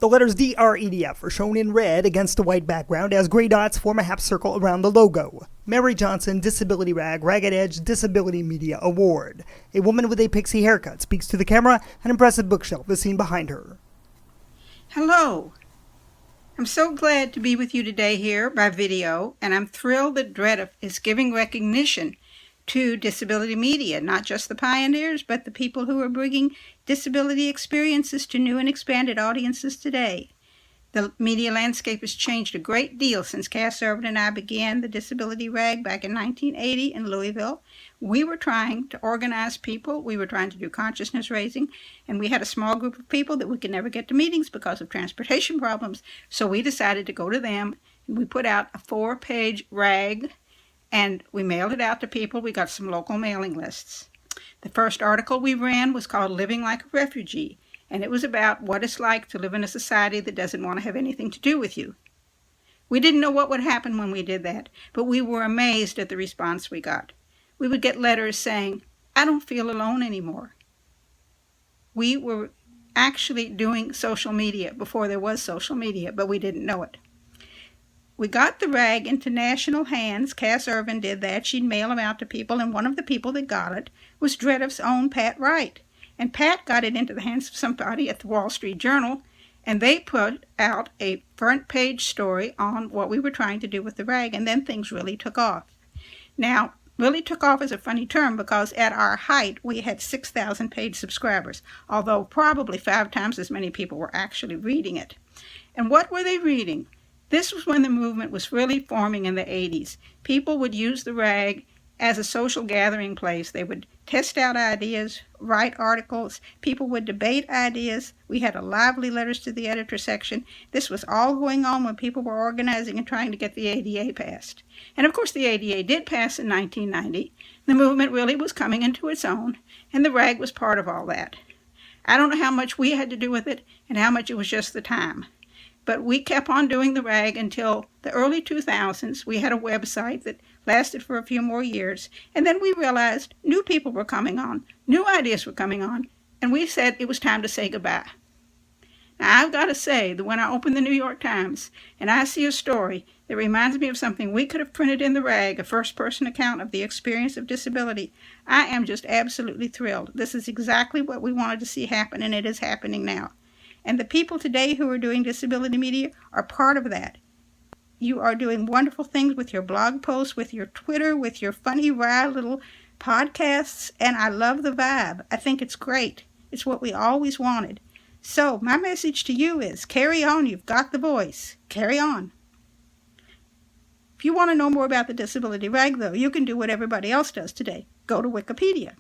The letters DREDF are shown in red against a white background as gray dots form a half circle around the logo. Mary Johnson Disability Rag Ragged Edge Disability Media Award. A woman with a pixie haircut speaks to the camera. An impressive bookshelf is seen behind her. Hello. I'm so glad to be with you today here by video, and I'm thrilled that DREDF is giving recognition to disability media, not just the pioneers, but the people who are bringing disability experiences to new and expanded audiences today. The media landscape has changed a great deal since Cass Irvin and I began the Disability Rag back in 1980 in Louisville. We were trying to organize people, we were trying to do consciousness raising, and we had a small group of people that we could never get to meetings because of transportation problems, so we decided to go to them. We put out a 4-page rag, and we mailed it out to people. We got some local mailing lists. The first article we ran was called Living Like a Refugee, and it was about what it's like to live in a society that doesn't want to have anything to do with you. We didn't know what would happen when we did that, but we were amazed at the response we got. We would get letters saying, "I don't feel alone anymore." We were actually doing social media before there was social media, but we didn't know it. We got the rag into national hands. Cass Irvin did that. She'd mail them out to people, and one of the people that got it was DREDF's own Pat Wright. And Pat got it into the hands of somebody at the Wall Street Journal, and they put out a front-page story on what we were trying to do with the rag, and then things really took off. Now, really took off is a funny term because at our height, we had 6,000 paid subscribers, although probably 5 times as many people were actually reading it. And what were they reading? This was when the movement was really forming in the 80s. People would use the rag as a social gathering place. They would test out ideas, write articles. People would debate ideas. We had a lively letters to the editor section. This was all going on when people were organizing and trying to get the ADA passed. And of course the ADA did pass in 1990. The movement really was coming into its own, and the rag was part of all that. I don't know how much we had to do with it and how much it was just the time. But we kept on doing the rag until the early 2000s. We had a website that lasted for a few more years. And then we realized new people were coming on, new ideas were coming on, and we said it was time to say goodbye. Now, I've got to say that when I open the New York Times and I see a story that reminds me of something we could have printed in the rag, a first-person account of the experience of disability, I am just absolutely thrilled. This is exactly what we wanted to see happen, and it is happening now. And the people today who are doing disability media are part of that. You are doing wonderful things with your blog posts, with your Twitter, with your funny, wry little podcasts, and I love the vibe. I think it's great. It's what we always wanted. So my message to you is, carry on. You've got the voice. Carry on. If you want to know more about the Disability Rag, though, you can do what everybody else does today. Go to Wikipedia.